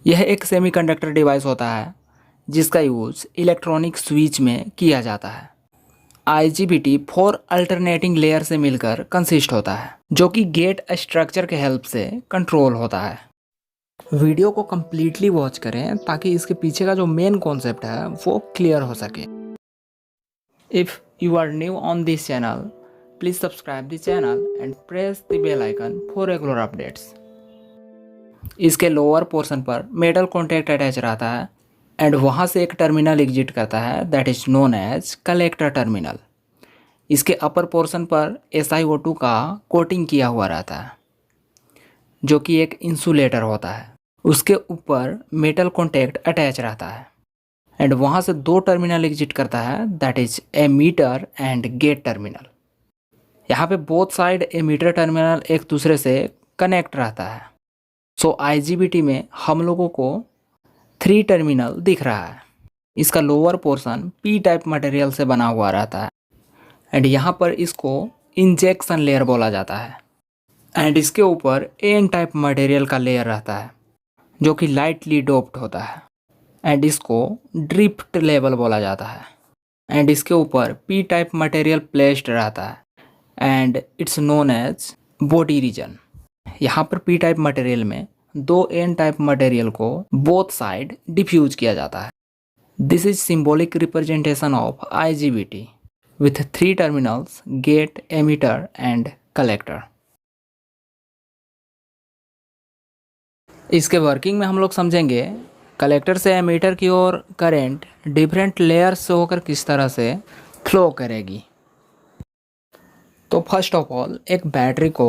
यह एक semiconductor device होता है जिसका यूज इलेक्ट्रॉनिक स्विच में किया जाता है। IGBT 4 अल्टरनेटिंग लेयर से मिलकर कंसिस्ट होता है जो कि गेट स्ट्रक्चर के हेल्प से कंट्रोल होता है। वीडियो को कम्प्लीटली वॉच करें ताकि इसके पीछे का जो मेन कॉन्सेप्ट है वो क्लियर हो सके। If you are new on this channel, please subscribe the channel and press the bell icon for regular updates. इसके लोअर पोर्शन पर मेटल कॉन्टैक्ट अटैच रहता है एंड वहाँ से एक टर्मिनल एग्जिट करता है that is known as collector terminal. इसके अपर पोर्शन पर SiO2 का कोटिंग किया हुआ रहता है जो कि एक इंसुलेटर होता है। उसके ऊपर मेटल कॉन्टैक्ट अटैच रहता है एंड वहाँ से दो टर्मिनल एग्जिट करता है that is emitter and gate terminal. यहाँ पे बोथ साइड एमीटर टर्मिनल एक दूसरे से कनेक्ट रहता है। सो IGBT में हम लोगों को 3 टर्मिनल दिख रहा है। इसका lower portion P type material से बना हुआ रहता है एंड यहाँ पर इसको इंजेक्शन लेयर बोला जाता है एंड इसके ऊपर N टाइप मटेरियल का लेयर रहता है जो कि लाइटली डोप्ड होता है एंड इसको ड्रिफ्ट लेवल बोला जाता है एंड इसके ऊपर P टाइप मटेरियल प्लेस्ड रहता है and it's known as body region. यहाँ पर P टाइप मटेरियल में दो N टाइप मटेरियल को बोथ साइड डिफ्यूज किया जाता है। This is symbolic representation of IGBT with 3 terminals gate, emitter and collector. इसके वर्किंग में हम लोग समझेंगे कलेक्टर से एमीटर की ओर करंट डिफरेंट लेयर्स से होकर किस तरह से फ्लो करेगी। तो फर्स्ट ऑफ ऑल एक बैटरी को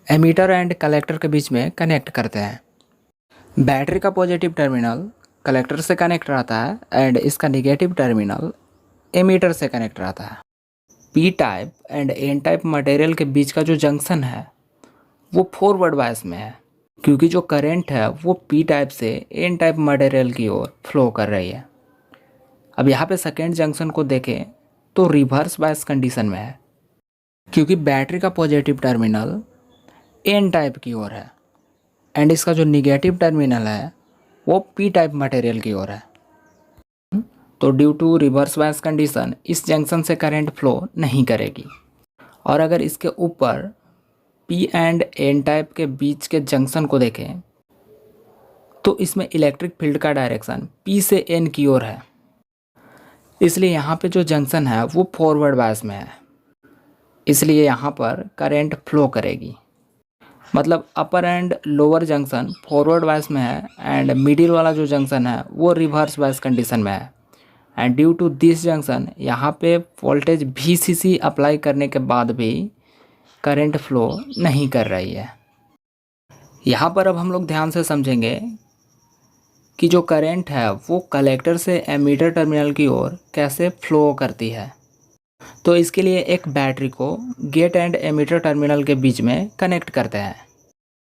एमीटर एंड कलेक्टर के बीच में कनेक्ट करते हैं। बैटरी का पॉजिटिव टर्मिनल कलेक्टर से कनेक्ट रहता है एंड इसका नेगेटिव टर्मिनल एमीटर से कनेक्ट रहता है। P type and N type material के बीच का जो जंक्शन है वो फॉरवर्ड बायस में है क्योंकि जो करंट है वो P टाइप से N टाइप मटेरियल की ओर फ्लो कर रही है। अब यहाँ पे सेकेंड जंक्शन को देखें तो रिवर्स बायस कंडीशन में है क्योंकि बैटरी का पॉजिटिव टर्मिनल N टाइप की ओर है एंड इसका जो निगेटिव टर्मिनल है वो P टाइप मटेरियल की ओर है। तो due to reverse bias condition इस जंक्शन से करंट फ्लो नहीं करेगी। और अगर इसके ऊपर P एंड N टाइप के बीच के जंक्शन को देखें तो इसमें इलेक्ट्रिक फील्ड का डायरेक्शन P से N की ओर है, इसलिए यहाँ पे जो जंक्शन है वो फॉरवर्ड बायस में है, इसलिए यहाँ पर करंट फ्लो करेगी। मतलब upper and lower junction forward bias में है एंड मिडिल वाला जो जंक्शन है वो रिवर्स बायस कंडीशन में है and due to this junction यहाँ पे वोल्टेज VCC अप्लाई करने के बाद भी करंट फ्लो नहीं कर रही है। यहाँ पर अब हम लोग ध्यान से समझेंगे कि जो करंट है वो कलेक्टर से एमीटर टर्मिनल की ओर कैसे फ्लो करती है। तो इसके लिए एक बैटरी को गेट एंड एमीटर टर्मिनल के बीच में कनेक्ट करते हैं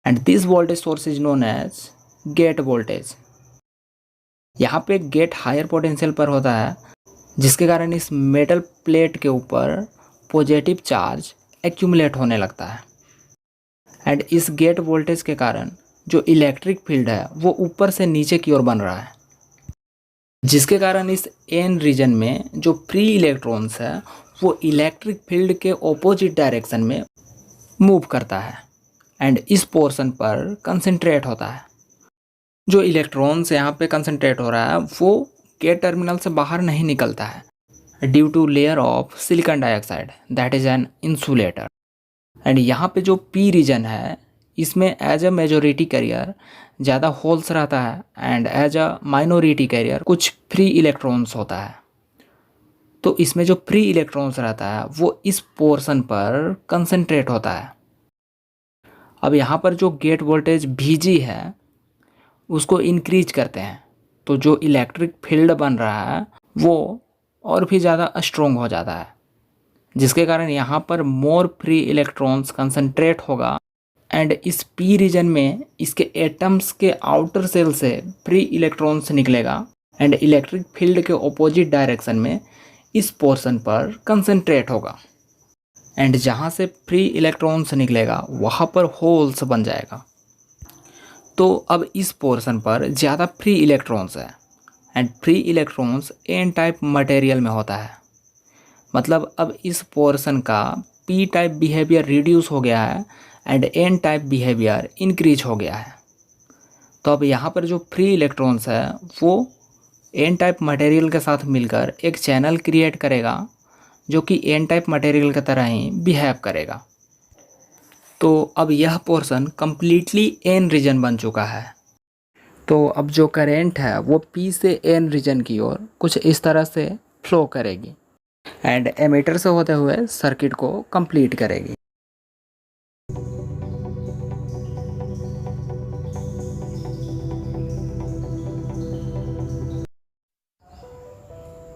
and this voltage source is known as gate voltage. यहाँ पे गेट हायर पोटेंशियल पर होता है जिसके कारण इस मेटल प्लेट के ऊपर पॉजिटिव चार्ज एक्यूमुलेट होने लगता है एंड इस गेट वोल्टेज के कारण जो इलेक्ट्रिक फील्ड है वो ऊपर से नीचे की ओर बन रहा है, जिसके कारण इस N रीजन में जो फ्री इलेक्ट्रॉन्स है वो इलेक्ट्रिक फील्ड के ऑपोजिट डायरेक्शन में मूव करता है एंड इस पोर्शन पर कंसंट्रेट होता है। जो इलेक्ट्रॉन्स यहाँ पे कंसंट्रेट हो रहा है वो गेट टर्मिनल से बाहर नहीं निकलता है due to layer of silicon dioxide that is an insulator and यहाँ पे जो P रीजन है इसमें एज अ मेजोरिटी कैरियर ज़्यादा होल्स रहता है and as a minority carrier कुछ फ्री इलेक्ट्रॉन्स होता है। तो इसमें जो फ्री इलेक्ट्रॉन्स रहता है वो इस पोर्शन पर कंसंट्रेट होता है। अब यहाँ पर जो गेट वोल्टेज VG है उसको इंक्रीज करते हैं तो जो इलेक्ट्रिक फील्ड बन रहा है वो और भी ज़्यादा स्ट्रॉन्ग हो जाता है, जिसके कारण यहाँ पर मोर फ्री इलेक्ट्रॉन्स कंसंट्रेट होगा एंड इस P रीजन में इसके एटम्स के आउटर सेल से फ्री इलेक्ट्रॉन्स निकलेगा एंड इलेक्ट्रिक फील्ड के ऑपोजिट डायरेक्शन में इस पोर्शन पर कंसंट्रेट होगा एंड जहाँ से फ्री इलेक्ट्रॉन्स निकलेगा वहाँ पर होल्स बन जाएगा। तो अब इस पोर्शन पर ज़्यादा फ्री इलेक्ट्रॉन्स है and free electrons N type material में होता है। मतलब अब इस पोर्शन का पी टाइप बिहेवियर रिड्यूस हो गया है and N type behaviour increase हो गया है। तो अब यहाँ पर जो फ्री इलेक्ट्रॉन्स है वो एन टाइप मटेरियल के साथ मिलकर एक चैनल क्रिएट करेगा जो कि एन टाइप मटेरियल की तरह ही बिहेव करेगा। तो अब यह पोर्शन कम्प्लीटली एन रीजन बन चुका है। तो अब जो करेंट है वो पी से एन रीजन की ओर कुछ इस तरह से फ्लो करेगी एंड एमीटर से होते हुए सर्किट को कंप्लीट करेगी।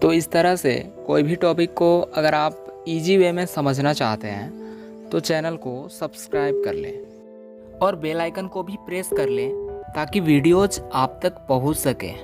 तो इस तरह से कोई भी टॉपिक को अगर आप इजी वे में समझना चाहते हैं तो चैनल को सब्सक्राइब कर लें और बेल आइकन को भी प्रेस कर लें ताकि वीडियोज आप तक पहुंच सकें।